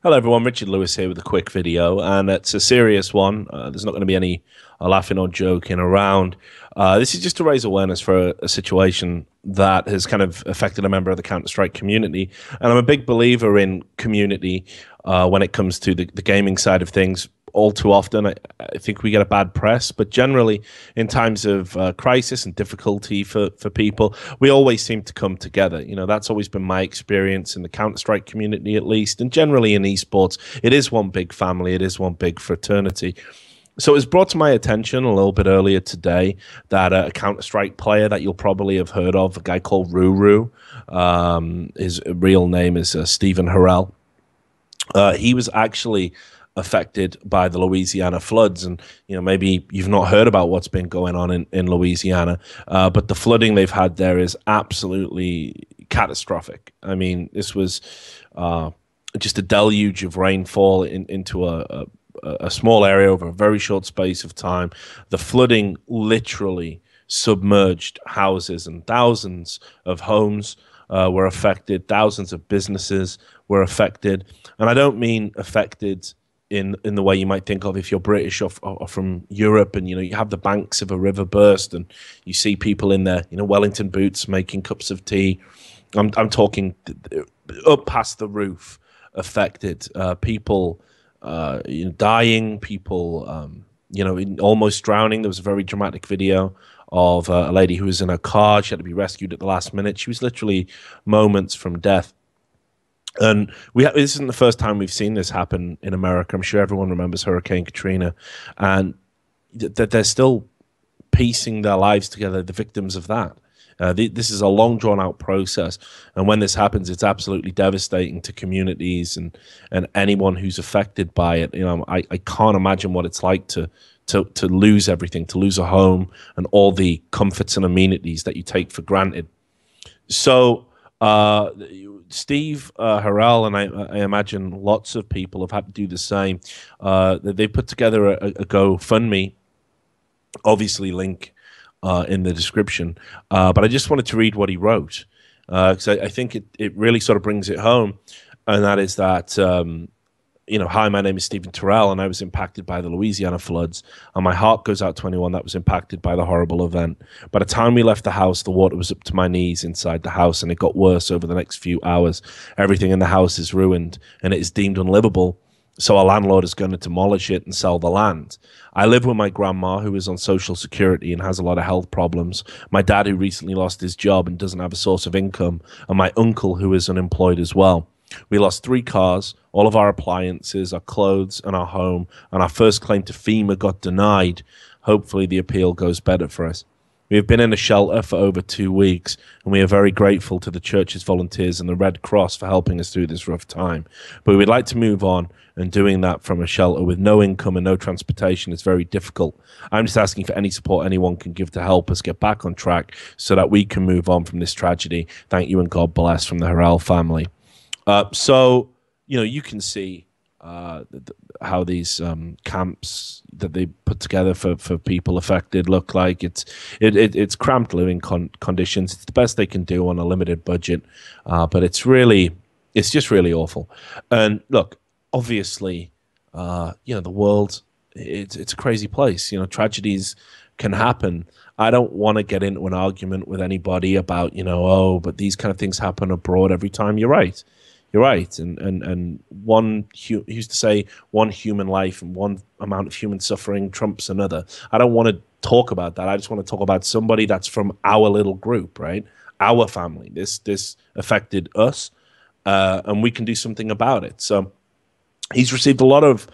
Hello everyone, Richard Lewis here with a quick video, and it's a serious one. There's not going to be any laughing or joking around. This is just to raise awareness for a situation that has kind of affected a member of the Counter-Strike community, and I'm a big believer in community when it comes to the gaming side of things. All too often, I think we get a bad press, but generally, in times of crisis and difficulty for people, we always seem to come together. You know, that's always been my experience in the Counter-Strike community, at least, and generally in esports. It is one big family. It is one big fraternity. So it was brought to my attention a little bit earlier today that a Counter-Strike player that you'll probably have heard of, a guy called Ruru, his real name is Stephen Terrill. He was actually affected by the Louisiana floods, and maybe you've not heard about what's been going on in Louisiana, but the flooding they've had there is absolutely catastrophic. I mean, this was just a deluge of rainfall into a small area over a very short space of time. The flooding literally submerged houses, and thousands of homes were affected. Thousands of businesses were affected, and I don't mean affected in the way you might think of if you're British or from Europe, and you have the banks of a river burst and you see people in their Wellington boots making cups of tea. I'm talking up past the roof affected, people dying, people almost drowning. There was a very dramatic video of a lady who was in a car. She had to be rescued at the last minute. She was literally moments from death. And this isn't the first time we've seen this happen in America. I'm sure everyone remembers Hurricane Katrina, and that they're still piecing their lives together, the victims of that. This is a long, drawn-out process, and when this happens, it's absolutely devastating to communities and anyone who's affected by it. I can't imagine what it's like to lose everything, to lose a home and all the comforts and amenities that you take for granted. So Steve Terrill, and I imagine lots of people have had to do the same. They put together a GoFundMe, obviously link in the description. But I just wanted to read what he wrote, because I think it really sort of brings it home, and that is that, hi, my name is Stephen Terrill, and I was impacted by the Louisiana floods, and my heart goes out to anyone that was impacted by the horrible event. By the time we left the house, the water was up to my knees inside the house, and it got worse over the next few hours. Everything in the house is ruined, and it is deemed unlivable, so our landlord is going to demolish it and sell the land. I live with my grandma, who is on Social Security and has a lot of health problems, my dad, who recently lost his job and doesn't have a source of income, and my uncle, who is unemployed as well. We lost 3 cars, all of our appliances, our clothes, and our home, and our first claim to FEMA got denied. Hopefully the appeal goes better for us. We have been in a shelter for over 2 weeks, and we are very grateful to the church's volunteers and the Red Cross for helping us through this rough time. But we would like to move on, and doing that from a shelter with no income and no transportation is very difficult. I'm just asking for any support anyone can give to help us get back on track so that we can move on from this tragedy. Thank you and God bless, from the Terrill family. So, you can see how these camps that they put together for people affected look like. It's cramped living conditions. It's the best they can do on a limited budget, but it's just really awful. And look, obviously, the world, it's a crazy place. Tragedies can happen. I don't want to get into an argument with anybody about, oh, but these kind of things happen abroad every time. You're right. You're right, and used to say one human life and one amount of human suffering trumps another. I don't want to talk about that. I just want to talk about somebody that's from our little group, right? Our family. This affected us, and we can do something about it. So he's received a lot of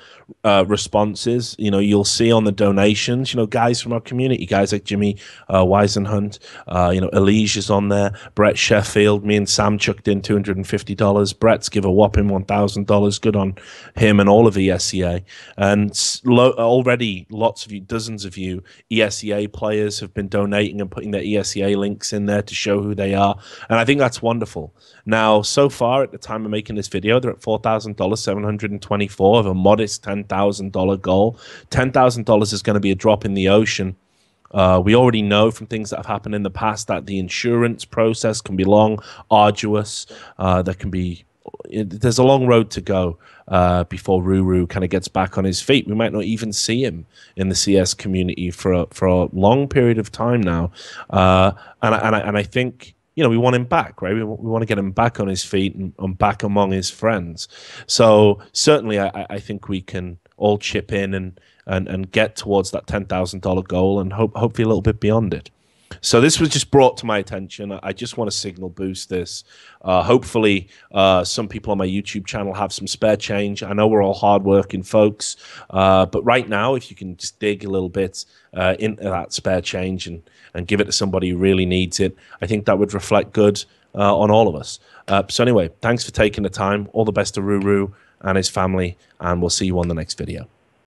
responses. You'll see on the donations, guys from our community, guys like Jimmy Weisenhunt, Elige is on there, Brett Sheffield, me and Sam chucked in $250. Brett's give a whopping $1,000. Good on him and all of ESEA. And already lots of you, dozens of you ESEA players have been donating and putting their ESEA links in there to show who they are. And I think that's wonderful. Now, so far at the time of making this video, they're at $4,000, 724 of a modest $10,000 goal. $10,000 is going to be a drop in the ocean. We already know from things that have happened in the past that the insurance process can be long, arduous. There can be there's a long road to go before Ruru kind of gets back on his feet. We might not even see him in the CS community for a long period of time now. And I think, you know, we want him back, right? We want to get him back on his feet and back among his friends. So certainly I think we can all chip in and get towards that $10,000 goal and hopefully a little bit beyond it. So this was just brought to my attention. I just want to signal boost this. Hopefully, some people on my YouTube channel have some spare change. I know we're all hardworking folks, but right now, if you can just dig a little bit into that spare change and give it to somebody who really needs it, I think that would reflect good on all of us. So anyway, thanks for taking the time. All the best to Ruru and his family, and we'll see you on the next video.